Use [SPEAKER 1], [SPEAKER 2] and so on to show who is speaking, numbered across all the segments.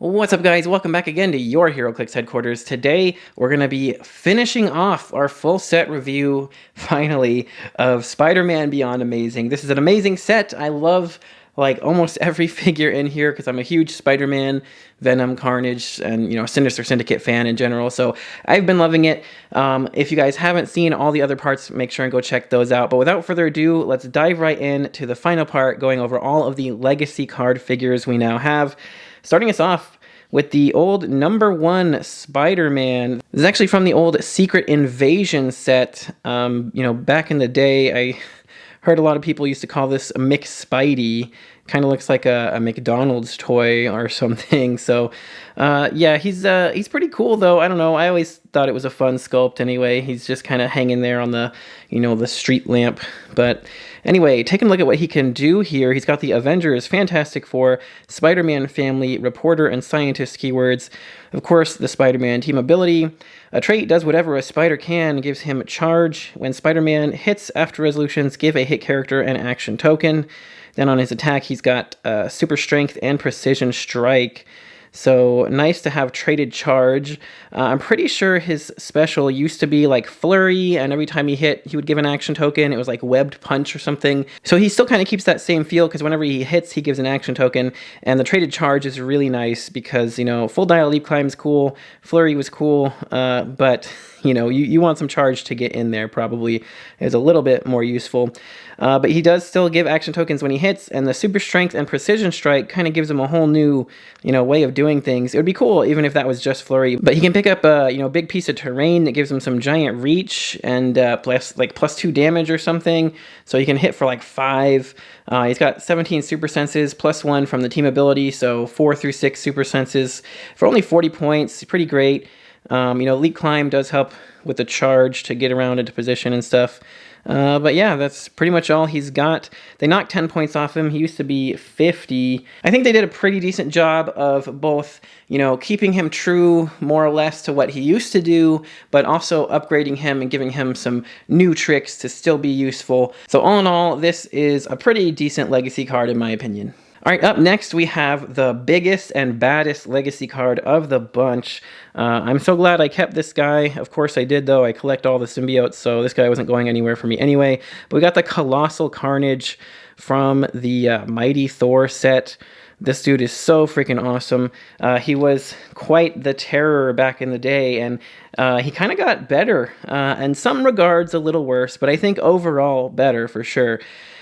[SPEAKER 1] What's up, guys? Welcome back again to your Heroclix headquarters. Today, we're going to be finishing off our full set review, finally, of Spider-Man Beyond Amazing. This is an amazing set. I love, like, almost every figure in here because I'm a huge Spider-Man, Venom, Carnage, and, Sinister Syndicate fan in general, so I've been loving it. If you guys haven't seen all the other parts, make sure and go check those out. But without further ado, let's dive right in to the final part, going over all of the legacy card figures we now have. Starting us off with the old #1 Spider-Man. This is actually from the old Secret Invasion set. Back in the day, I heard a lot of people used to call this a McSpidey. Kind of looks like a McDonald's toy or something. So, yeah, he's pretty cool though. I don't know. I always thought it was a fun sculpt anyway. He's just kind of hanging there on the, the street lamp. But anyway, taking a look at what he can do here. He's got the Avengers, Fantastic Four, Spider-Man family, reporter, and scientist keywords. Of course, the Spider-Man team ability. A trait does whatever a spider can, gives him charge. When Spider-Man hits after resolutions, give a hit character an action token. Then on his attack, he's got super strength and precision strike. So nice to have traded charge. I'm pretty sure his special used to be like flurry, and every time he hit, he would give an action token. It was like webbed punch or something. So he still kind of keeps that same feel because whenever he hits, he gives an action token. And the traded charge is really nice because, full dial leap climb is cool. Flurry was cool, but you want some charge to get in there probably is a little bit more useful. But he does still give action tokens when he hits, and the super strength and precision strike kind of gives him a whole new, way of doing things. It would be cool even if that was just flurry. But he can pick up a, big piece of terrain that gives him some giant reach and +2 damage or something. So he can hit for like 5. He's got 17 super senses, +1 from the team ability. So 4 through 6 super senses for only 40 points. Pretty great. Leap climb does help with the charge to get around into position and stuff. But yeah, that's pretty much all he's got. They knocked 10 points off him. He used to be 50. I think they did a pretty decent job of both, keeping him true more or less to what he used to do, but also upgrading him and giving him some new tricks to still be useful. So all in all, this is a pretty decent legacy card in my opinion. All right, up next we have the biggest and baddest legacy card of the bunch. I'm so glad I kept this guy. Of course I did, though. I collect all the symbiotes, so this guy wasn't going anywhere for me anyway. But we got the Colossal Carnage from the Mighty Thor set. This dude is so freaking awesome. He was quite the terror back in the day, and he kind of got better. In some regards, a little worse, but I think overall better for sure.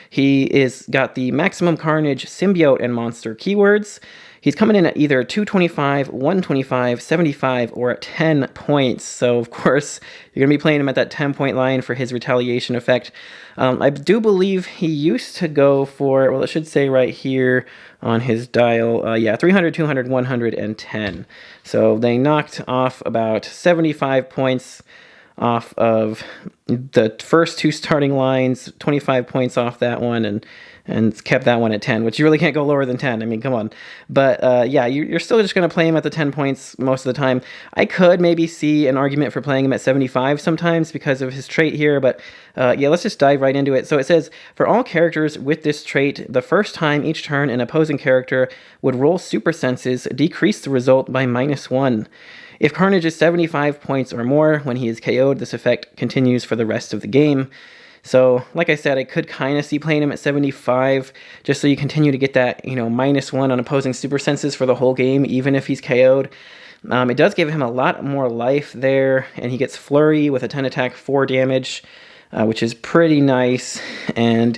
[SPEAKER 1] He is got the Maximum Carnage symbiote and monster keywords. He's coming in at either 225, 125, 75, or at 10 points. So, of course, you're going to be playing him at that 10-point line for his retaliation effect. I do believe he used to go for, well, it should say right here on his dial, 300, 200, 100, and 10. So they knocked off about 75 points off of the first 2 starting lines, 25 points off that one, and kept that one at 10, which you really can't go lower than 10. I mean, come on. But yeah, you're still just going to play him at the 10 points most of the time. I could maybe see an argument for playing him at 75 sometimes because of his trait here, but yeah, let's just dive right into it. So it says, for all characters with this trait, the first time each turn an opposing character would roll super senses, decrease the result by -1. If Carnage is 75 points or more when he is KO'd, this effect continues for the rest of the game. So, like I said, I could kind of see playing him at 75, just so you continue to get that, -1 on opposing super senses for the whole game, even if he's KO'd. It does give him a lot more life there, and he gets Flurry with a 10 attack, 4 damage, which is pretty nice. And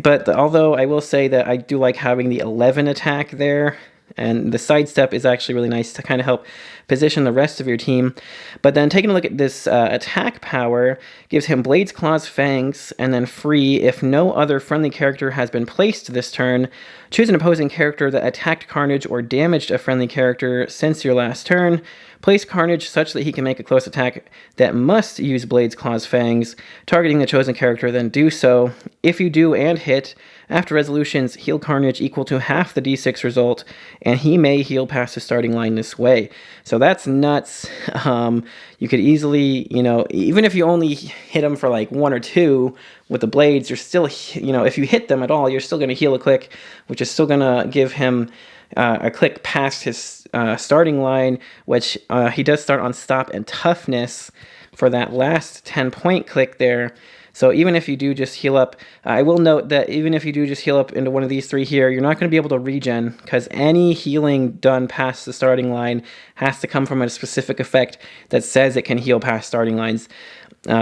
[SPEAKER 1] but although I will say that I do like having the 11 attack there, and the sidestep is actually really nice to kind of help position the rest of your team. But then taking a look at this attack power, gives him Blades, Claws, Fangs, and then free if no other friendly character has been placed this turn. Choose an opposing character that attacked Carnage or damaged a friendly character since your last turn. Place Carnage such that he can make a close attack that must use Blades, Claws, Fangs. Targeting the chosen character, then do so. If you do and hit, after resolutions, heal Carnage equal to half the d6 result, and he may heal past the starting line this way. So that's nuts. You could easily, even if you only hit him for like 1 or 2 with the blades, you're still, if you hit them at all, you're still going to heal a click, which is still going to give him a click past his starting line, which he does start on stop and toughness for that last 10-point click there. So even if you do just heal up, I will note that even if you do just heal up into one of these three here, you're not going to be able to regen, because any healing done past the starting line has to come from a specific effect that says it can heal past starting lines.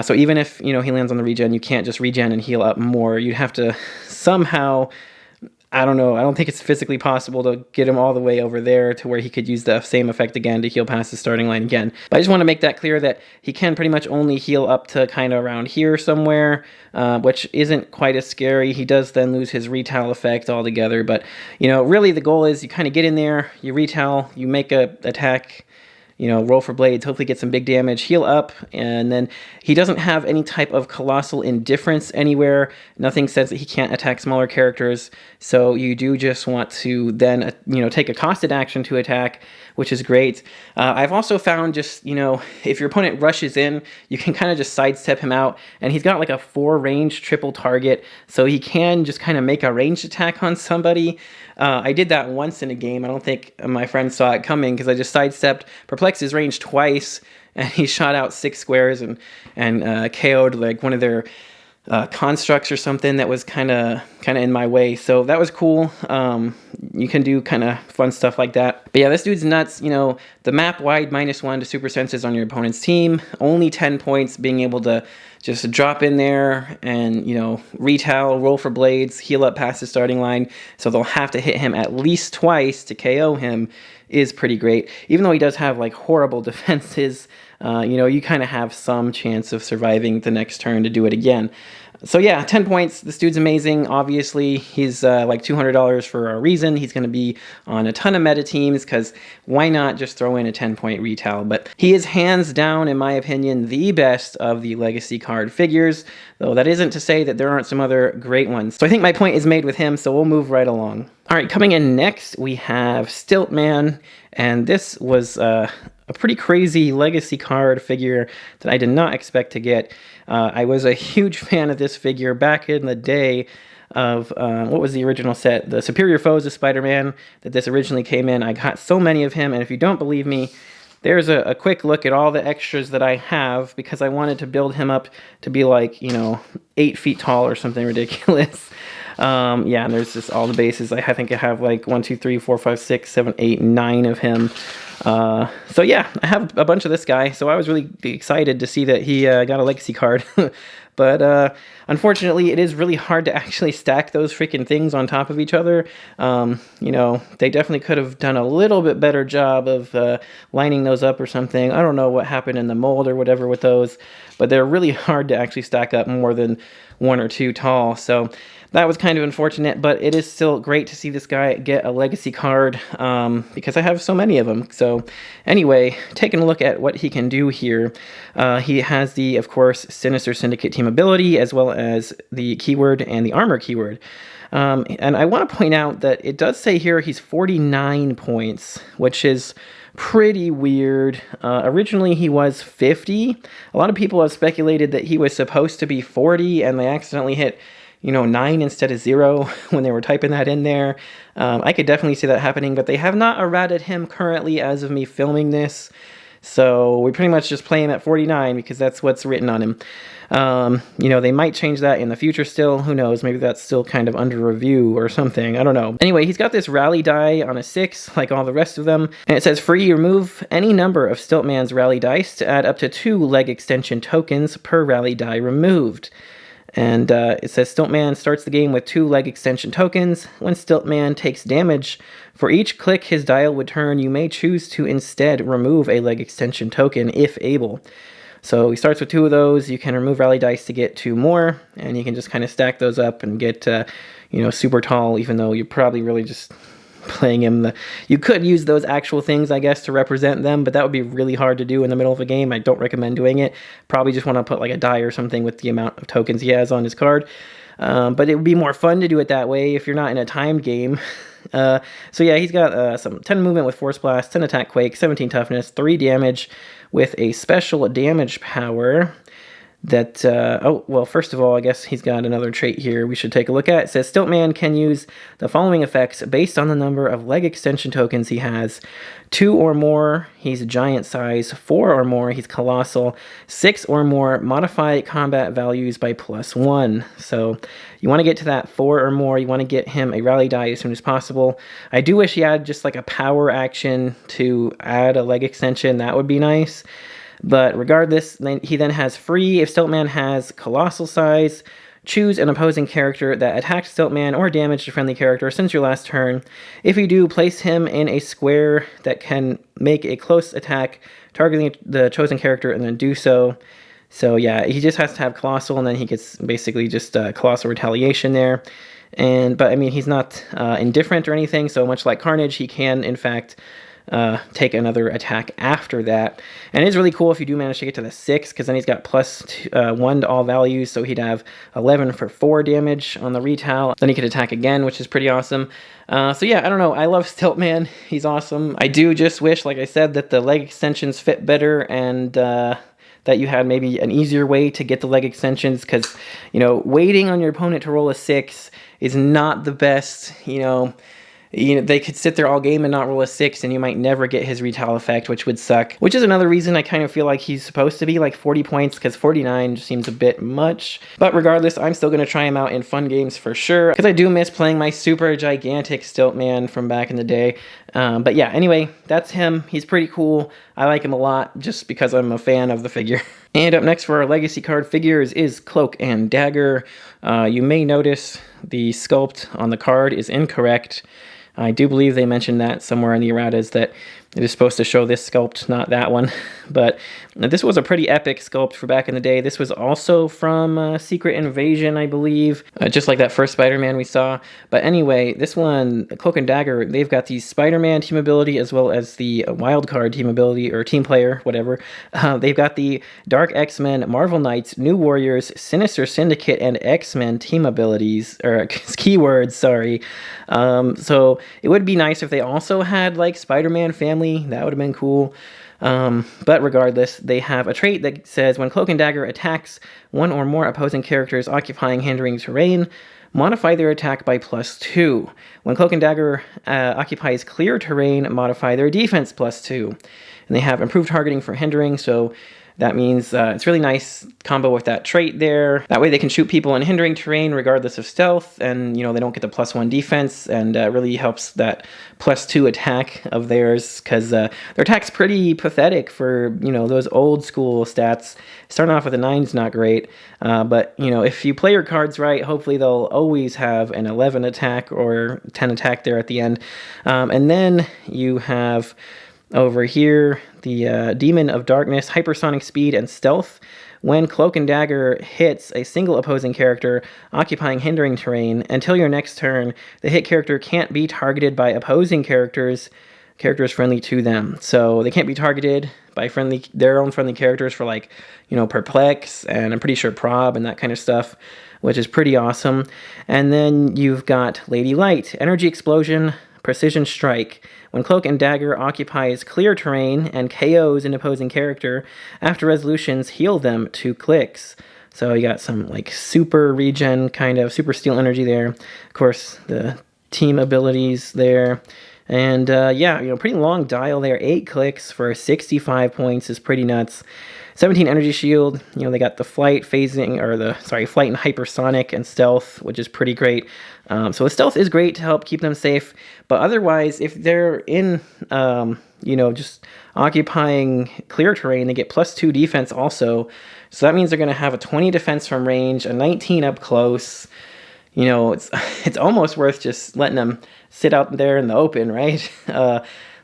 [SPEAKER 1] So even if, he lands on the regen, you can't just regen and heal up more. You'd have to somehow, I don't know, I don't think it's physically possible to get him all the way over there to where he could use the same effect again to heal past the starting line again. But I just want to make that clear that he can pretty much only heal up to kind of around here somewhere, which isn't quite as scary. He does then lose his retail effect altogether. But, really the goal is you kind of get in there, you retail, you make a attack, roll for blades, hopefully get some big damage, heal up, and then he doesn't have any type of colossal indifference anywhere. Nothing says that he can't attack smaller characters, so you do just want to then, take a costed action to attack, which is great. I've also found just, if your opponent rushes in, you can kind of just sidestep him out, and he's got like a 4-range triple target, so he can just kind of make a ranged attack on somebody. I did that once in a game. I don't think my friend saw it coming because I just sidestepped, perplexed his range twice, and he shot out 6 squares and KO'd like one of their constructs or something that was kind of in my way. So that was cool. You can do kind of fun stuff like that. But yeah, this dude's nuts. The map wide -1 to super senses on your opponent's team. Only 10 points, being able to just drop in there and, retail, roll for blades, heal up past the starting line. So they'll have to hit him at least twice to KO him is pretty great. Even though he does have like horrible defenses, you kind of have some chance of surviving the next turn to do it again. So yeah, 10 points. This dude's amazing. Obviously, he's like $200 for a reason. He's going to be on a ton of meta teams because why not just throw in a 10-point retail? But he is hands down, in my opinion, the best of the legacy card figures, though that isn't to say that there aren't some other great ones. So I think my point is made with him, so we'll move right along. All right, coming in next, we have Stiltman, and this was a pretty crazy legacy card figure that I did not expect to get. I was a huge fan of this figure back in the day of, what was the original set? The Superior Foes of Spider-Man that this originally came in. I got so many of him, and if you don't believe me, there's a quick look at all the extras that I have because I wanted to build him up to be like, 8 feet tall or something ridiculous. Yeah, and there's just all the bases. I think I have like 1, 2, 3, 4, 5, 6, 7, 8, 9 of him. So yeah, I have a bunch of this guy, so I was really excited to see that he got a legacy card. But unfortunately, it is really hard to actually stack those freaking things on top of each other. They definitely could have done a little bit better job of lining those up or something. I don't know what happened in the mold or whatever with those, but they're really hard to actually stack up more than 1 or 2 tall. So that was kind of unfortunate, but it is still great to see this guy get a legacy card because I have so many of them. So anyway, taking a look at what he can do here, he has the, of course, Sinister Syndicate team ability, as well as the keyword and the armor keyword. And I want to point out that it does say here he's 49 points, which is pretty weird. Originally he was 50. A lot of people have speculated that he was supposed to be 40 and they accidentally hit 9 instead of 0 when they were typing that in there. I could definitely see that happening, but they have not errated him currently as of me filming this. So we pretty much just play him at 49 because that's what's written on him. They might change that in the future still. Who knows? Maybe that's still kind of under review or something. I don't know. Anyway, he's got this rally die on a 6, like all the rest of them. And it says, free, remove any number of Stiltman's rally dice to add up to 2 leg extension tokens per rally die removed. And it says Stiltman starts the game with 2 leg extension tokens. When Stiltman takes damage, for each click his dial would turn, you may choose to instead remove a leg extension token if able. So he starts with 2 of those. You can remove rally dice to get 2 more, and you can just kind of stack those up and get, super tall, even though you're probably really just playing him. You could use those actual things, I guess, to represent them, but that would be really hard to do in the middle of a game. I don't recommend doing it. Probably just want to put like a die or something with the amount of tokens he has on his card. But it would be more fun to do it that way if you're not in a timed game. So yeah, he's got some 10 movement with Force Blast, 10 attack quake, 17 toughness, 3 damage with a special damage power. that, oh, well, first of all, I guess he's got another trait here we should take a look at. It says Stiltman can use the following effects based on the number of leg extension tokens he has. 2 or more, he's giant size. 4 or more, he's colossal. 6 or more, modify combat values by +1. So you want to get to that 4 or more. You want to get him a rally die as soon as possible. I do wish he had just like a power action to add a leg extension. That would be nice. But regardless, he then has free if Stiltman has colossal size. Choose an opposing character that attacked Stiltman or damaged a friendly character since your last turn. If you do, place him in a square that can make a close attack targeting the chosen character and then do so. So yeah, he just has to have colossal, and then he gets basically just colossal retaliation there. But I mean, he's not indifferent or anything, so much like Carnage, he can in fact take another attack after that. And it is really cool if you do manage to get to the 6, because then he's got +1 to all values, so he'd have 11 for 4 damage on the retail. Then he could attack again, which is pretty awesome. So yeah, I don't know. I love Stiltman. He's awesome. I do just wish, like I said, that the leg extensions fit better, and that you had maybe an easier way to get the leg extensions, because, you know, waiting on your opponent to roll a 6 is not the best. They could sit there all game and not roll a 6, and you might never get his retail effect, which would suck. Which is another reason I kind of feel like he's supposed to be like 40 points, because 49 just seems a bit much. But regardless, I'm still going to try him out in fun games for sure, because I do miss playing my super gigantic Stiltman from back in the day. But yeah, anyway, that's him. He's pretty cool. I like him a lot just because I'm a fan of the figure. And up next for our legacy card figures is Cloak and Dagger. You may notice the sculpt on the card is incorrect. I do believe they mentioned that somewhere in the erratas, that it is supposed to show this sculpt, not that one. But this was a pretty epic sculpt for back in the day. This was also from Secret Invasion, I believe, just like that first Spider-Man we saw. But anyway, this one, Cloak and Dagger, they've got the Spider-Man team ability as well as the Wildcard team ability, or team player, whatever. They've got the Dark X-Men, Marvel Knights, New Warriors, Sinister Syndicate, and X-Men team abilities, or keywords, sorry. So it would be nice if they also had like Spider-Man family. That would have been cool. But regardless, they have a trait that says when Cloak and Dagger attacks 1 or more opposing characters occupying hindering terrain, modify their attack by +2. When Cloak and Dagger occupies clear terrain, modify their defense +2. And they have improved targeting for hindering, so that means it's really nice combo with that trait there. That way they can shoot people in hindering terrain regardless of stealth, and they don't get the +1 defense, and really helps that +2 attack of theirs, because their attack's pretty pathetic for those old school stats. Starting off with a 9 is not great, but if you play your cards right, hopefully they'll always have an 11 attack or 10 attack there at the end. And then you have over here the Demon of Darkness, Hypersonic Speed, and Stealth. When Cloak and Dagger hits a single opposing character occupying hindering terrain, until your next turn, the hit character can't be targeted by opposing characters friendly to them. So they can't be targeted by their own friendly characters for Perplex, and I'm pretty sure Prob and that kind of stuff, which is pretty awesome. And then you've got Lady Light, Energy Explosion, Precision Strike. When Cloak and Dagger occupies clear terrain and KOs an opposing character, after resolutions, heal them 2 clicks. So you got some super regen, kind of super steel energy there. Of course, the team abilities there. And pretty long dial there. 8 clicks for 65 points is pretty nuts. 17 energy shield. They got the flight phasing, flight and hypersonic and stealth, which is pretty great. So the stealth is great to help keep them safe. But otherwise, if they're in, just occupying clear terrain, they get +2 defense also. So that means they're going to have a 20 defense from range, a 19 up close. It's almost worth just letting them sit out there in the open, right?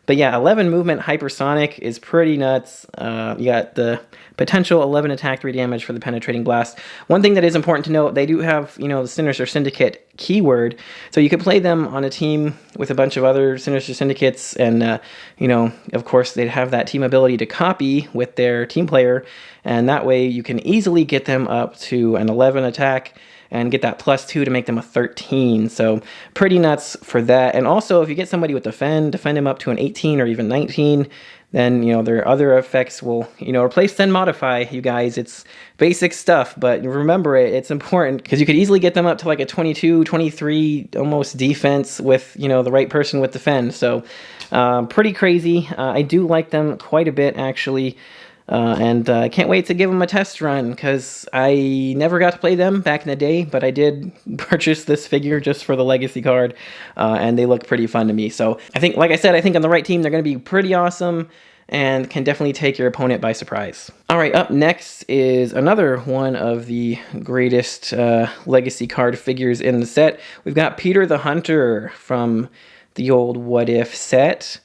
[SPEAKER 1] But yeah, 11 movement hypersonic is pretty nuts. You got the potential 11 attack, 3 damage for the penetrating blast. One thing that is important to note, they do have, the Sinister Syndicate keyword. So you could play them on a team with a bunch of other Sinister Syndicates, and, of course, they'd have that team ability to copy with their team player, and that way you can easily get them up to an 11 attack and get that +2 to make them a 13. So pretty nuts for that. And also, if you get somebody with defend him up to an 18 or even 19, then, their other effects will, replace then modify, you guys. It's basic stuff, but remember it's important because you could easily get them up to like a 22, 23 almost defense with, the right person with defend. So pretty crazy. I do like them quite a bit, actually. And I can't wait to give them a test run because I never got to play them back in the day, but I did purchase this figure just for the legacy card, and they look pretty fun to me. So I think, like I said, I think on the right team, they're going to be pretty awesome and can definitely take your opponent by surprise. All right, up next is another one of the greatest legacy card figures in the set. We've got Peter the Hunter from the old What If set.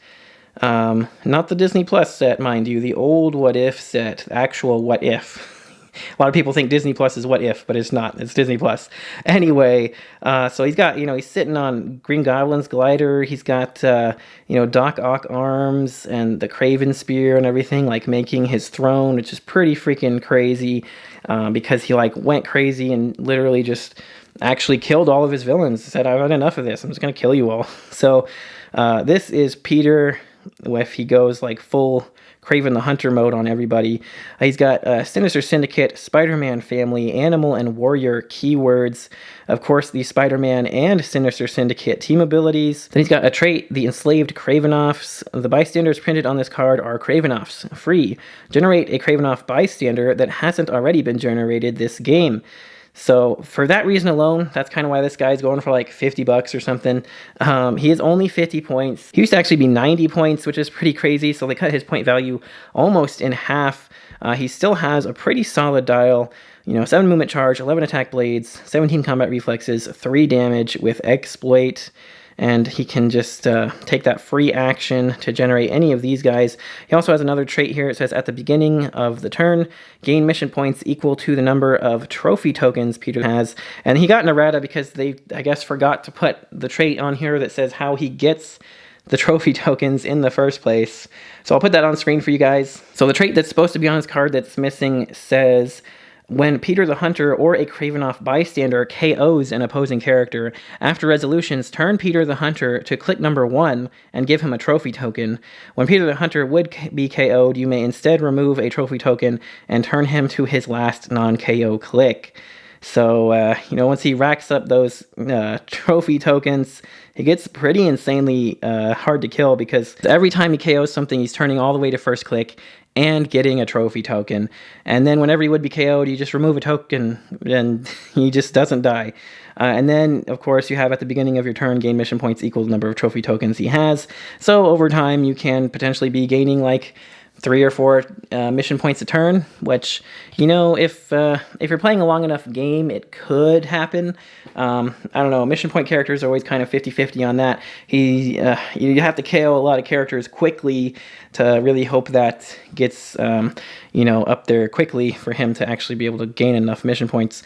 [SPEAKER 1] Not the Disney Plus set, mind you, the old What If set, actual What If. A lot of people think Disney Plus is What If, but it's not. It's Disney Plus. Anyway, so he's got, he's sitting on Green Goblin's glider. He's got, Doc Ock arms and the Craven spear and everything, like making his throne, which is pretty freaking crazy, because he went crazy and literally just actually killed all of his villains. Said, I've had enough of this. I'm just going to kill you all. So this is Peter if he goes full Kraven the Hunter mode on everybody. He's got Sinister Syndicate, Spider-Man family, Animal, and Warrior keywords. Of course, the Spider-Man and Sinister Syndicate team abilities. Then he's got a trait, the Enslaved Kravenoffs. The bystanders printed on this card are Kravenoffs. Free. Generate a Kravenoff bystander that hasn't already been generated this game. So for that reason alone, that's kind of why this guy's going for $50 or something. He is only 50 points. He used to actually be 90 points, which is pretty crazy. So they cut his point value almost in half. He still has a pretty solid dial. 7 movement charge, 11 attack blades, 17 combat reflexes, 3 damage with exploit. And he can just take that free action to generate any of these guys. He also has another trait here. It says at the beginning of the turn, gain mission points equal to the number of trophy tokens Peter has. And he got an errata because they, I guess, forgot to put the trait on here that says how he gets the trophy tokens in the first place. So I'll put that on screen for you guys. So the trait that's supposed to be on his card that's missing says, when Peter the Hunter or a Kravenoff bystander KOs an opposing character, after resolutions, turn Peter the Hunter to click number 1 and give him a trophy token. When Peter the Hunter would be KO'd, you may instead remove a trophy token and turn him to his last non-KO click. So, once he racks up those trophy tokens, he gets pretty insanely hard to kill because every time he KOs something, he's turning all the way to first click and getting a trophy token. And then whenever he would be KO'd, you just remove a token and he just doesn't die. And then, of course, you have at the beginning of your turn, gain mission points equal to the number of trophy tokens he has. So over time, you can potentially be gaining 3 or 4 mission points a turn, which, if you're playing a long enough game, it could happen. I don't know, mission point characters are always kind of 50-50 on that. You have to KO a lot of characters quickly to really hope that gets, up there quickly for him to actually be able to gain enough mission points.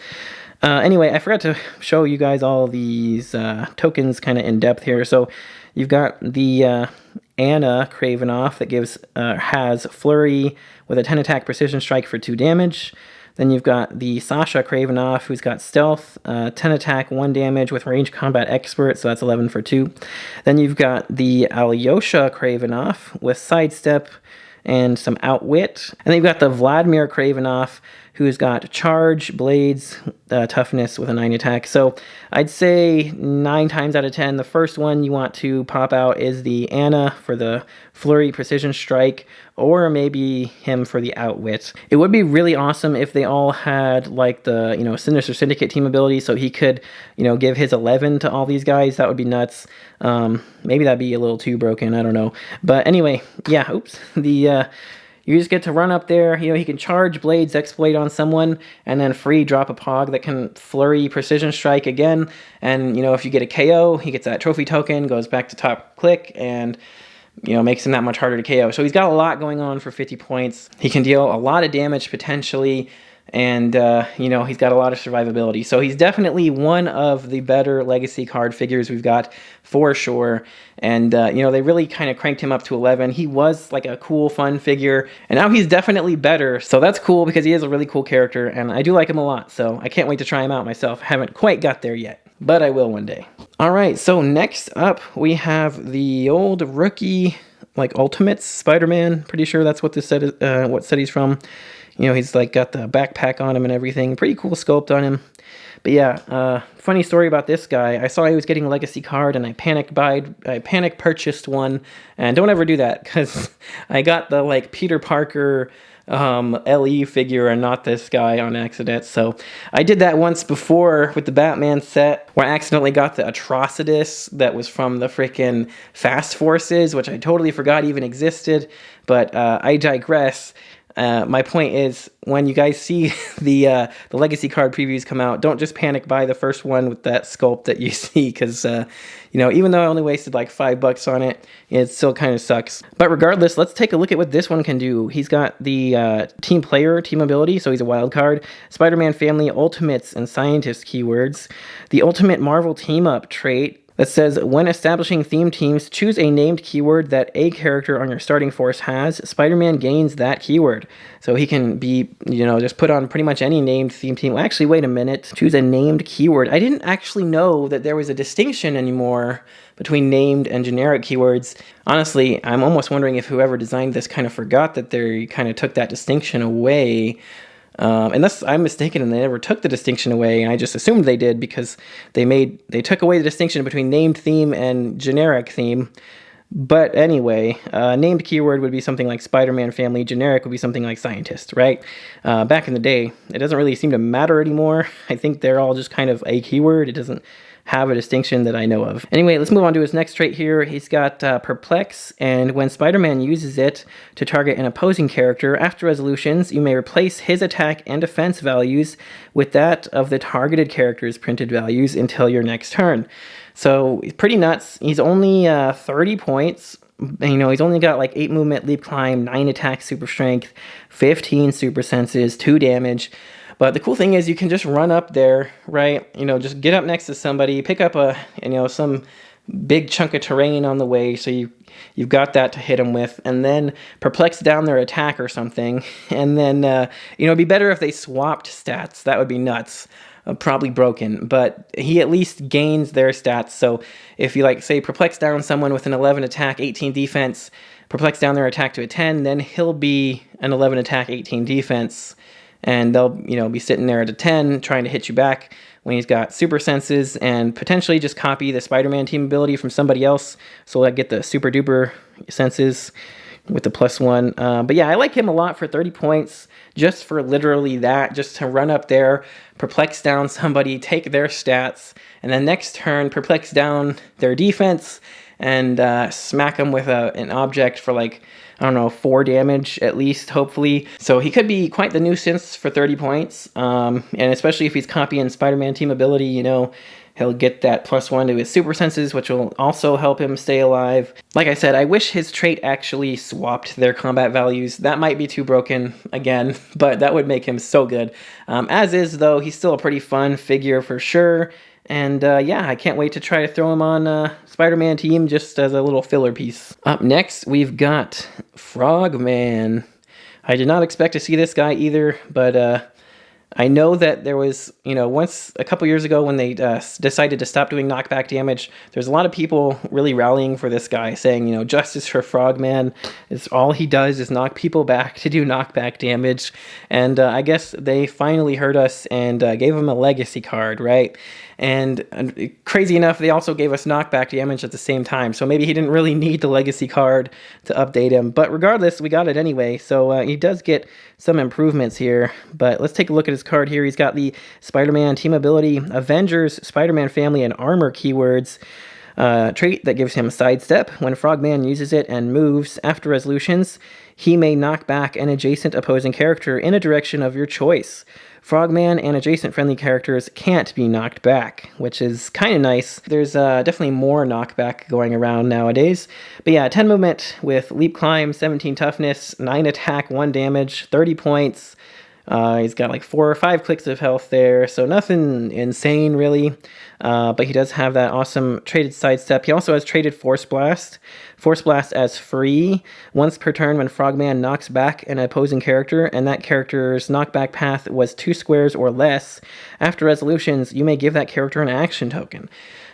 [SPEAKER 1] Anyway, I forgot to show you guys all these tokens kind of in depth here. So you've got the Anna Kravenoff that has Flurry with a 10 attack precision strike for 2 damage. Then you've got the Sasha Kravenoff, who's got Stealth, 10 attack, 1 damage with Range Combat Expert, so that's 11 for 2. Then you've got the Alyosha Kravenoff with Sidestep and some Outwit. And then you've got the Vladimir Kravenoff, who's got Charge, Blades, Toughness with a 9 attack. So I'd say 9 times out of 10, the first one you want to pop out is the Anna for the Flurry Precision Strike, or maybe him for the Outwit. It would be really awesome if they all had the Sinister Syndicate team ability, so he could give his 11 to all these guys. That would be nuts. Maybe that'd be a little too broken, I don't know. But anyway, yeah, oops. You just get to run up there, he can charge Blades Exploit on someone, and then free drop a Pog that can Flurry Precision Strike again, and, if you get a KO, he gets that trophy token, goes back to top click, and, makes him that much harder to KO. So he's got a lot going on for 50 points. He can deal a lot of damage potentially, and, he's got a lot of survivability. So he's definitely one of the better legacy card figures we've got, for sure. And, they really kind of cranked him up to 11. He was a cool, fun figure, and now he's definitely better. So that's cool because he is a really cool character, and I do like him a lot. So I can't wait to try him out myself. I haven't quite got there yet, but I will one day. All right, so next up, we have the old rookie like Ultimates Spider-Man. Pretty sure that's what this set is, what set he's from. You know, he's like got the backpack on him and everything. Pretty cool sculpt on him. But yeah, funny story about this guy. I saw he was getting a legacy card, and I panic purchased one. And don't ever do that, because I got the like Peter Parker LE figure and not this guy on accident. So I did that once before with the Batman set, where I accidentally got the Atrocitus that was from the freaking Fast Forces, which I totally forgot even existed. But I digress. My point is, when you guys see the legacy card previews come out, don't just panic buy the first one with that sculpt that you see, because you know, even though I only wasted like $5 on it, it still kind of sucks. But regardless, let's take a look at what this one can do. He's got the team ability, so he's a wild card, Spider-Man family, ultimates, and scientist keywords, the ultimate Marvel team up trait that says, when establishing theme teams, choose a named keyword that a character on your starting force has. Spider-Man gains that keyword. So he can be, you know, just put on pretty much any named theme team. Well, actually, wait a minute. Choose a named keyword. I didn't actually know that there was a distinction anymore between named and generic keywords. Honestly, I'm almost wondering if whoever designed this kind of forgot that they kind of took that distinction away. Unless I'm mistaken and they never took the distinction away, and I just assumed they did, because they took away the distinction between named theme and generic theme. But anyway, named keyword would be something like Spider-Man family, generic would be something like scientist, right? Back in the day, it doesn't really seem to matter anymore. I think they're all just kind of a keyword. It doesn't have a distinction that I know of. Anyway, let's move on to his next trait here. He's got Perplex, and when Spider-Man uses it to target an opposing character, after resolutions, you may replace his attack and defense values with that of the targeted character's printed values until your next turn. So, he's pretty nuts. He's only 30 points. You know, he's only got like 8 movement, leap climb, 9 attack, super strength, 15 super senses, 2 damage. But the cool thing is you can just run up there, right? You know, just get up next to somebody, pick up some big chunk of terrain on the way, so you've got that to hit them with, and then perplex down their attack or something. And then, it'd be better if they swapped stats. That would be nuts. Probably broken, but he at least gains their stats. So if you, like, say, perplex down someone with an 11 attack, 18 defense, perplex down their attack to a 10, then he'll be an 11 attack, 18 defense. And they'll, be sitting there at a 10 trying to hit you back when he's got super senses, and potentially just copy the Spider-Man team ability from somebody else. So I get the super duper senses with the +1. But yeah, I like him a lot for 30 points, just for literally that, just to run up there, perplex down somebody, take their stats, and then next turn, perplex down their defense, and smack them with an object for, like, I don't know, 4 damage at least, hopefully. So he could be quite the nuisance for 30 points. And especially if he's copying Spider-Man team ability, he'll get that +1 to his super senses, which will also help him stay alive. Like I said, I wish his trait actually swapped their combat values. That might be too broken again, but that would make him so good. As is, though, he's still a pretty fun figure for sure. And yeah, I can't wait to try to throw him on Spider-Man team just as a little filler piece. Up next, we've got Frogman. I did not expect to see this guy either, but I know that there was, once a couple years ago when they decided to stop doing knockback damage, there's a lot of people really rallying for this guy, saying, justice for Frogman. It's all he does is knock people back to do knockback damage. And I guess they finally heard us and gave him a legacy card, right? And crazy enough, they also gave us knockback damage at the same time. So maybe he didn't really need the legacy card to update him. But regardless, we got it anyway. So he does get some improvements here. But let's take a look at his card here. He's got the Spider-Man team ability, Avengers, Spider-Man family, and armor keywords. Trait that gives him sidestep. When Frogman uses it and moves after resolutions, he may knock back an adjacent opposing character in a direction of your choice. Frogman and adjacent friendly characters can't be knocked back, which is kind of nice. There's definitely more knockback going around nowadays. But yeah, 10 movement with leap climb, 17 toughness, 9 attack, 1 damage, 30 points. He's got like 4 or 5 clicks of health there, so nothing insane really. But he does have that awesome traded sidestep. He also has traded Force Blast. Force Blast as free once per turn when Frogman knocks back an opposing character, and that character's knockback path was 2 squares or less. After resolutions, you may give that character an action token.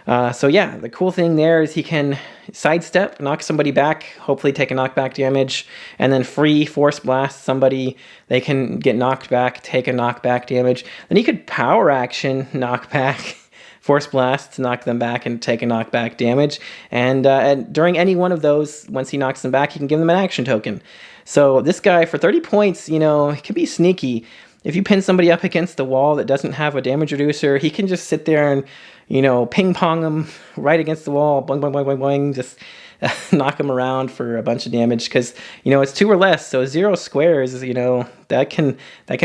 [SPEAKER 1] So yeah, the cool thing there is he can sidestep, knock somebody back, hopefully take a knockback damage, and then free force blast somebody. They can get knocked back, take a knockback damage. Then he could power action knockback, force blast to knock them back and take a knockback damage. And during any one of those, once he knocks them back, he can give them an action token. So this guy, for 30 points, you know, he can be sneaky. If you pin somebody up against the wall that doesn't have a damage reducer, he can just sit there and, you know, ping pong them right against the wall, boing, boing, boing, boing, boing, just knock them around for a bunch of damage, because, you know, it's 2 or less, so 0 squares, you know, that can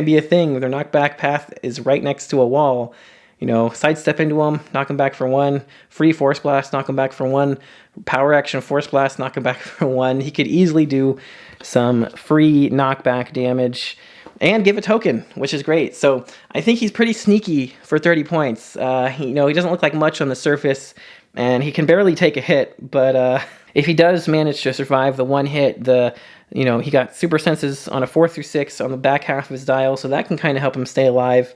[SPEAKER 1] be a thing. Their knockback path is right next to a wall. You know, sidestep into them, knock them back for 1, free force blast, knock them back for 1, power action force blast, knock them back for 1. He could easily do some free knockback damage and give a token, which is great. So I think he's pretty sneaky for 30 points. You know, he doesn't look like much on the surface, and he can barely take a hit, but if he does manage to survive the one hit, you know, he got super senses on a 4 through 6 on the back half of his dial, so that can kind of help him stay alive.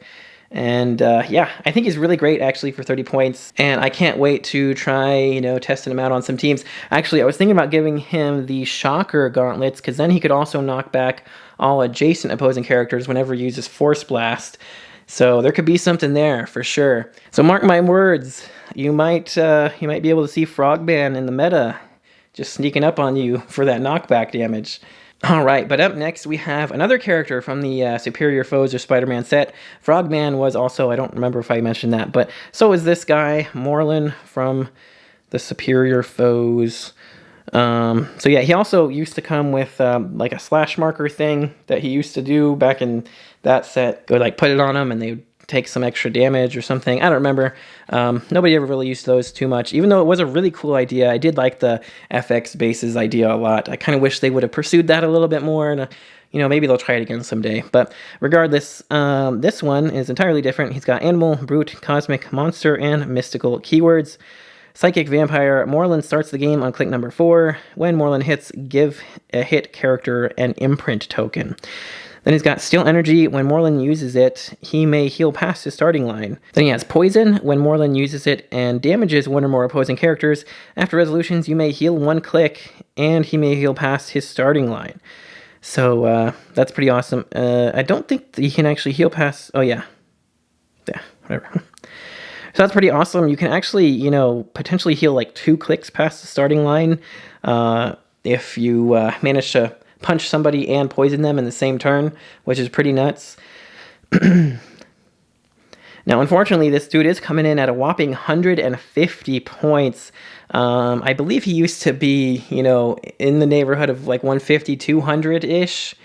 [SPEAKER 1] And yeah, I think he's really great actually for 30 points, and I can't wait to try, you know, testing him out on some teams. Actually, I was thinking about giving him the Shocker gauntlets, because then he could also knock back all adjacent opposing characters whenever he uses Force Blast. So there could be something there for sure. So mark my words, you might be able to see Frogman in the meta just sneaking up on you for that knockback damage. All right, but up next we have another character from the Superior Foes of Spider-Man set. Frogman was also, I don't remember if I mentioned that, but so is this guy, Morlun from the Superior Foes. So yeah, he also used to come with like a slash marker thing that he used to do back in that set. Go like put it on him and they would take some extra damage or something. I don't remember. Nobody ever really used those too much, even though it was a really cool idea. I did like the FX bases idea a lot. I kind of wish they would have pursued that a little bit more, and you know, maybe they'll try it again someday. But regardless, this one is entirely different. He's got Animal, Brute, Cosmic, Monster, and Mystical keywords. Psychic Vampire. Morlun starts the game on click number 4. When Morlun hits, give a hit character an imprint token. Then he's got Steel Energy. When Morlun uses it, he may heal past his starting line. Then he has Poison. When Morlun uses it and damages one or more opposing characters, after resolutions, you may heal 1 click, and he may heal past his starting line. So that's pretty awesome. I don't think he can actually heal past... Oh, yeah. Yeah, whatever. So that's pretty awesome. You can actually, you know, potentially heal like 2 clicks past the starting line if you manage to punch somebody and poison them in the same turn, which is pretty nuts. Now, unfortunately, this dude is coming in at a whopping 150 points. I believe he used to be, you know, in the neighborhood of like 150, 200-ish.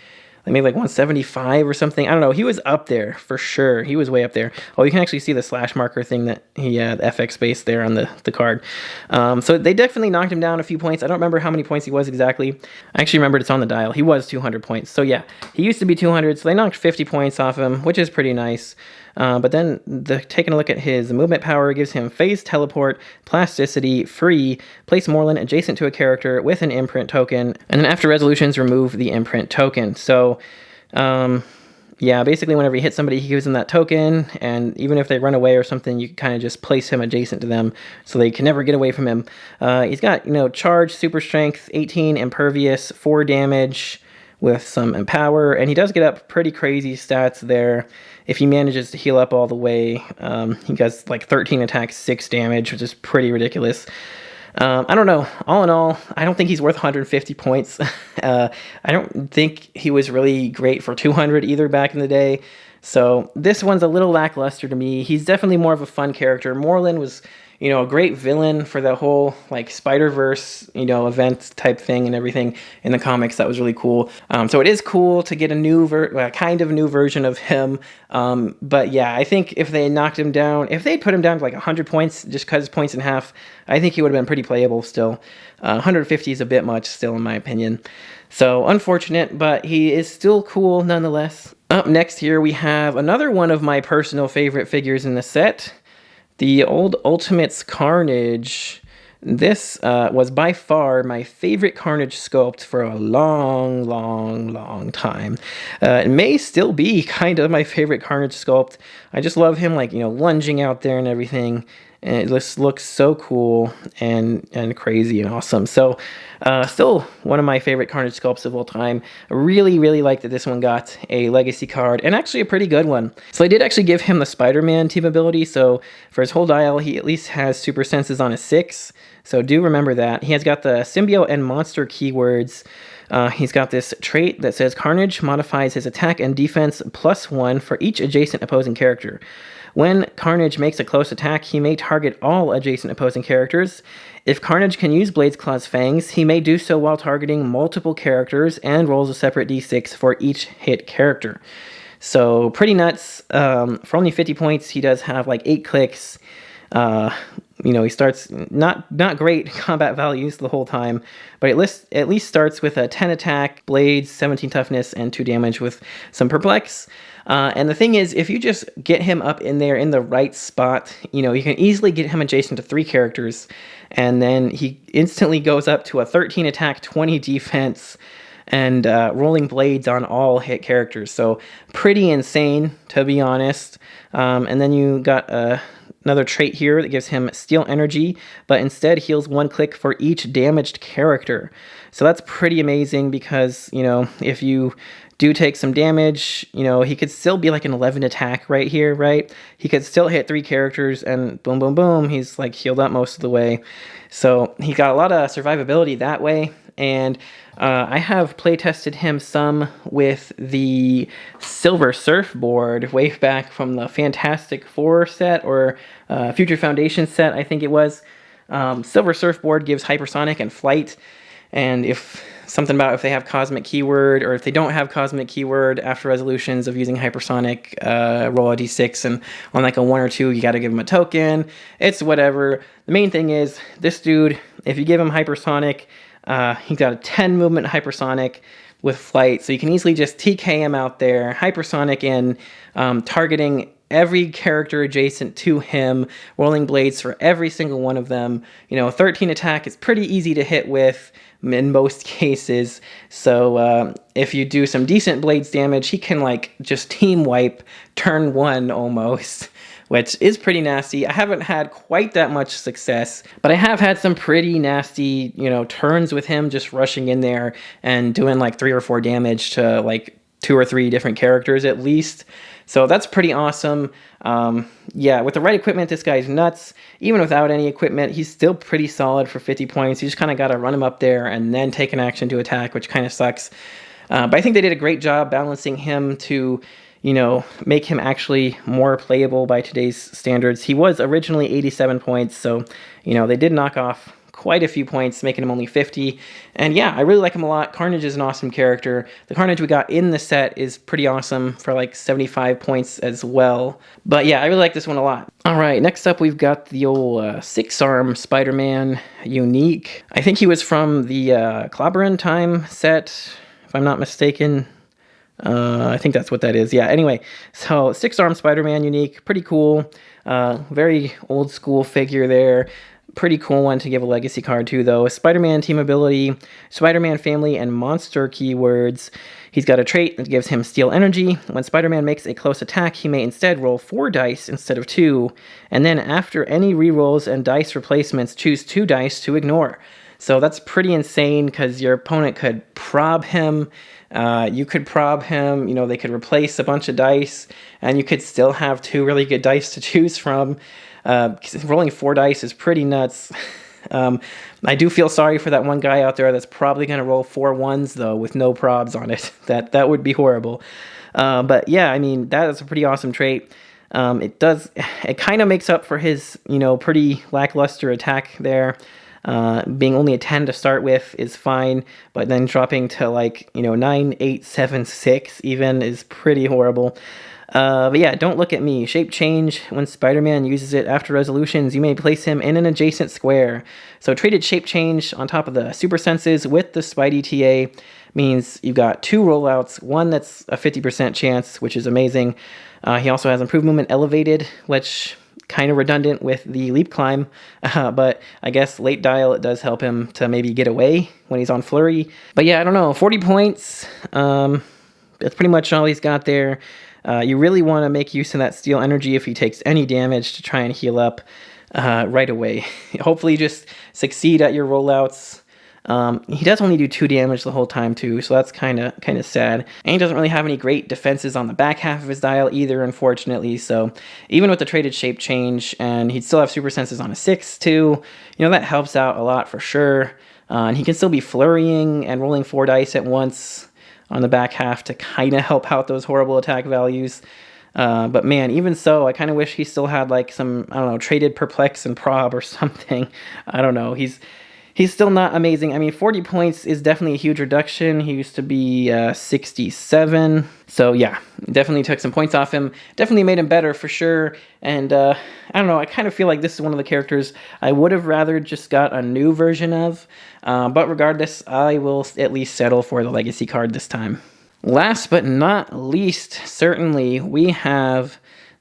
[SPEAKER 1] Like maybe like 175 or something. I don't know. He was up there for sure. He was way up there. Oh, you can actually see the slash marker thing that he had, the FX base there on the card. So they definitely knocked him down a few points. I don't remember how many points he was exactly. I actually remembered it's on the dial. He was 200 points. So yeah, he used to be 200. So they knocked 50 points off him, which is pretty nice. But then taking a look at his movement power gives him phase teleport, plasticity, free, place Morlun adjacent to a character with an imprint token, and then after resolutions, remove the imprint token. So, yeah, basically whenever you hit somebody, he gives them that token, and even if they run away or something, you kind of just place him adjacent to them so they can never get away from him. He's got, you know, charge, super strength, 18, impervious, 4 damage, with some empower, and he does get up pretty crazy stats there. If he manages to heal up all the way, he gets like 13 attacks, 6 damage, which is pretty ridiculous. I don't know. All in all, I don't think he's worth 150 points. I don't think he was really great for 200 either back in the day. So this one's a little lackluster to me. He's definitely more of a fun character. Morlun was, you know, a great villain for the whole like Spider-Verse, you know, event type thing and everything in the comics. That was really cool. So it is cool to get a new kind of new version of him. But yeah, I think if they knocked him down, if they'd put him down to like 100 points, just cut his points in half, I think he would have been pretty playable still. 150 is a bit much still in my opinion. So unfortunate, but he is still cool nonetheless. Up next here we have another one of my personal favorite figures in the set. The old Ultimates Carnage. This was by far my favorite Carnage sculpt for a long, long, long time. It may still be kind of my favorite Carnage sculpt. I just love him, like, you know, lunging out there and everything. and it just looks so cool and crazy and awesome. So still one of my favorite Carnage sculpts of all time. I really like that this one got a legacy card, and actually a pretty good one. So I did actually give him the Spider-Man team ability, so for his whole dial he at least has super senses on a 6, so do remember that. He has got the symbiote and monster keywords. He's got this trait that says Carnage modifies his attack and defense +1 for each adjacent opposing character. When Carnage makes a close attack, he may target all adjacent opposing characters. If Carnage can use Blade's Claw's Fangs, he may do so while targeting multiple characters and rolls a separate d6 for each hit character. So pretty nuts. For only 50 points, he does have like 8 clicks. He starts not great combat values the whole time, but at least starts with a 10 attack, blades, 17 toughness, and 2 damage with some perplex. And the thing is, if you just get him up in there in the right spot, you can easily get him adjacent to 3 characters, and then he instantly goes up to a 13 attack, 20 defense, and rolling blades on all hit characters. So pretty insane, to be honest. And then you got another trait here that gives him Steel Energy, but instead heals 1 click for each damaged character. So that's pretty amazing because, if you do take some damage, he could still be like an 11 attack right here, right? He could still hit 3 characters and boom, boom, boom, he's like healed up most of the way. So he got a lot of survivability that way. And I have play tested him some with the Silver Surfboard way back from the Fantastic Four set, or Future Foundation set, I think it was. Silver Surfboard gives hypersonic and flight, and if they have cosmic keyword, or if they don't have cosmic keyword, after resolutions of using hypersonic, roll a d6, and on like a 1 or 2 you got to give him a token. It's whatever. The main thing is this dude, if you give him hypersonic, he's got a 10 movement hypersonic with flight, so you can easily just TK him out there, hypersonic in, targeting every character adjacent to him, rolling blades for every single one of them. 13 attack is pretty easy to hit with in most cases, so if you do some decent blades damage, he can like just team wipe turn 1 almost, which is pretty nasty. I haven't had quite that much success, but I have had some pretty nasty, turns with him just rushing in there and doing like 3 or 4 damage to like 2 or 3 different characters at least. So that's pretty awesome. With the right equipment, this guy's nuts. Even without any equipment, he's still pretty solid for 50 points. You just kind of got to run him up there and then take an action to attack, which kind of sucks. But I think they did a great job balancing him to, make him actually more playable by today's standards. He was originally 87 points, so, they did knock off quite a few points, making him only 50. And yeah, I really like him a lot. Carnage is an awesome character. The Carnage we got in the set is pretty awesome for like 75 points as well. But yeah, I really like this one a lot. All right, next up we've got the old 6-arm Spider-Man Unique. I think he was from the Clobberin Time set, if I'm not mistaken. I think that's what that is. Yeah, anyway, so 6-arm Spider-Man Unique, pretty cool. Very old school figure there. Pretty cool one to give a legacy card to, though. Spider-Man team ability, Spider-Man family, and monster keywords. He's got a trait that gives him Steel Energy. When Spider-Man makes a close attack, he may instead roll 4 dice instead of 2, and then after any rerolls and dice replacements, choose 2 dice to ignore. So that's pretty insane, because your opponent could prob him, you could prob him, they could replace a bunch of dice, and you could still have 2 really good dice to choose from. Rolling 4 dice is pretty nuts. I do feel sorry for that one guy out there that's probably going to roll 4 1s, though, with no probs on it. That would be horrible. But yeah, I mean, that is a pretty awesome trait. It kind of makes up for his, pretty lackluster attack there. Being only a 10 to start with is fine, but then dropping to 9, 8, 7, 6 even is pretty horrible. But yeah, don't look at me. Shape change. When Spider-Man uses it after resolutions, you may place him in an adjacent square. So traded shape change on top of the super senses with the Spidey TA means you've got 2 rollouts. One that's a 50% chance, which is amazing. He also has improved movement elevated, which kind of redundant with the leap climb, but I guess late dial, it does help him to maybe get away when he's on flurry. But yeah, I don't know, 40 points. That's pretty much all he's got there. You really want to make use of that Steel Energy if he takes any damage to try and heal up. right away. Hopefully just succeed at your rollouts. He does only do 2 damage the whole time too, so that's kind of sad. And he doesn't really have any great defenses on the back half of his dial either, unfortunately. So even with the traded shape change, and he'd still have super senses on a 6 too, you know, that helps out a lot for sure. And he can still be flurrying and rolling 4 dice at once on the back half to kind of help out those horrible attack values. But man, even so, I kind of wish he still had like some, I don't know, traded perplex and prob or something. I don't know. He's still not amazing. I mean, 40 points is definitely a huge reduction. He used to be 67. So yeah, definitely took some points off him. Definitely made him better for sure. And I don't know, I kind of feel like this is one of the characters I would have rather just got a new version of. But regardless, I will at least settle for the legacy card this time. Last but not least, certainly, we have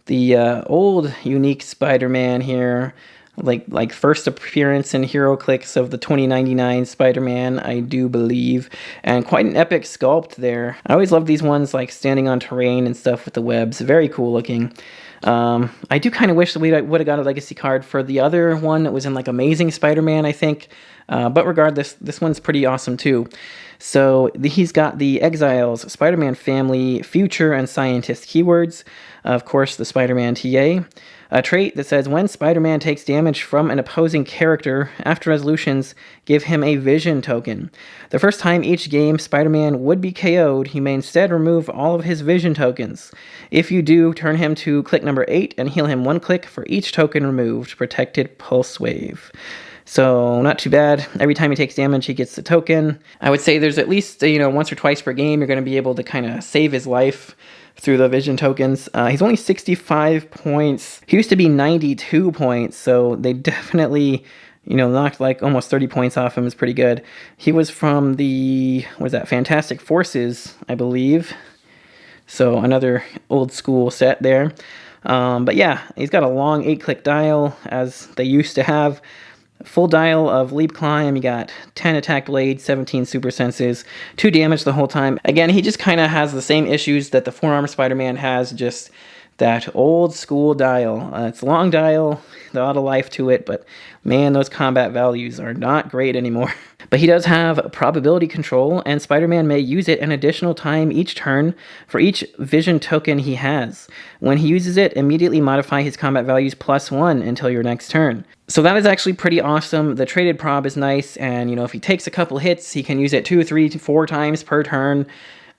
[SPEAKER 1] the old unique Spider-Man here. Like first appearance in Heroclix of the 2099 Spider-Man, I do believe, and quite an epic sculpt there. I always love these ones, like standing on terrain and stuff with the webs. Very cool looking. I do kind of wish that we would have got a legacy card for the other one that was in like Amazing Spider-Man, I think. But regardless, this one's pretty awesome too. So he's got the Exiles, Spider-Man Family, Future, and Scientist keywords. Of course, the Spider-Man TA. A trait that says when Spider-Man takes damage from an opposing character, after resolutions, give him a vision token. The first time each game Spider-Man would be KO'd, he may instead remove all of his vision tokens. If you do, turn him to click number 8 and heal him 1 click for each token removed. Protected Pulse Wave. So, not too bad. Every time he takes damage, he gets the token. I would say there's at least, once or twice per game, you're going to be able to kind of save his life through the vision tokens. He's only 65 points. He used to be 92 points, so they definitely, knocked like almost 30 points off him. Is pretty good. He was from the, Fantastic Forces, I believe. So, another old school set there. But yeah, he's got a long 8-click dial, as they used to have. Full dial of Leap Climb, you got 10 attack blades, 17 super senses, 2 damage the whole time. Again, he just kind of has the same issues that the Four-Armed Spider-Man has, just that old school dial. It's a long dial, a lot of life to it, but man, those combat values are not great anymore. But he does have probability control, and Spider-Man may use it an additional time each turn for each vision token he has. When he uses it, immediately modify his combat values +1 until your next turn. So that is actually pretty awesome. The traded prob is nice, and if he takes a couple hits, he can use it 2, 3, 4 times per turn.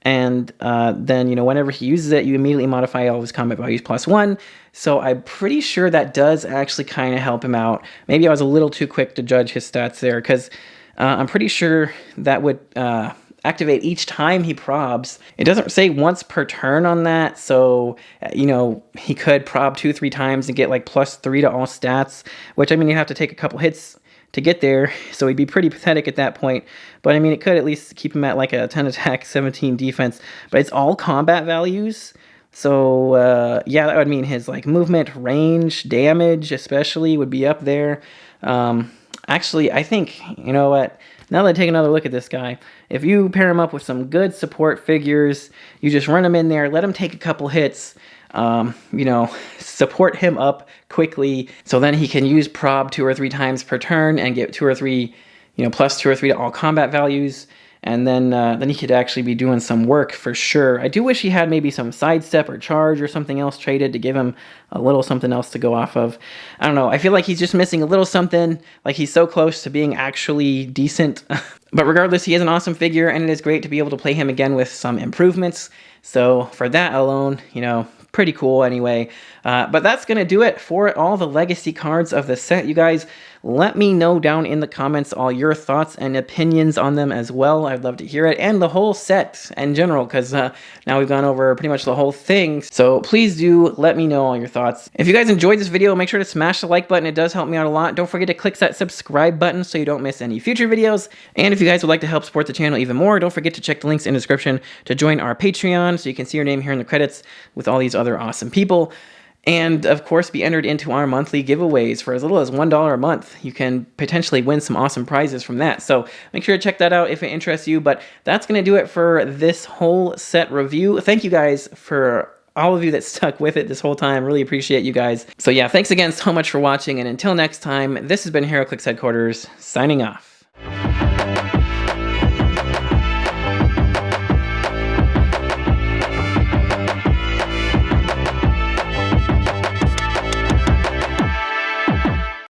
[SPEAKER 1] And then, whenever he uses it, you immediately modify all of his combat values +1. So I'm pretty sure that does actually kind of help him out. Maybe I was a little too quick to judge his stats there, because I'm pretty sure that would activate each time he probs. It doesn't say once per turn on that, so, he could prob 2, 3 times and get like +3 to all stats, which, you have to take a couple hits to get there, so he'd be pretty pathetic at that point. But it could at least keep him at like a 10 attack, 17 defense. But it's all combat values, so yeah, that would mean his like movement, range, damage especially would be up there. Actually, I think, you know what, now that I take another look at this guy, if you pair him up with some good support figures, you just run him in there, let him take a couple hits, support him up quickly, so then he can use prob 2 or 3 times per turn and get 2 or 3, +2 or 3 to all combat values, and then he could actually be doing some work for sure. I do wish he had maybe some sidestep or charge or something else traded to give him a little something else to go off of. I don't know, I feel like he's just missing a little something, like he's so close to being actually decent. But regardless, he is an awesome figure, and it is great to be able to play him again with some improvements. So for that alone, pretty cool anyway. But that's going to do it for all the legacy cards of the set, you guys. Let me know down in the comments all your thoughts and opinions on them as well. I'd love to hear it, and the whole set in general, because now we've gone over pretty much the whole thing. So please do let me know all your thoughts. If you guys enjoyed this video, make sure to smash the like button. It does help me out a lot. Don't forget to click that subscribe button so you don't miss any future videos. And if you guys would like to help support the channel even more, don't forget to check the links in the description to join our Patreon so you can see your name here in the credits with all these other awesome people. And, of course, be entered into our monthly giveaways for as little as $1 a month. You can potentially win some awesome prizes from that. So make sure to check that out if it interests you. But that's going to do it for this whole set review. Thank you guys for all of you that stuck with it this whole time. Really appreciate you guys. So yeah, thanks again so much for watching, and until next time, this has been Heroclix Headquarters, signing off.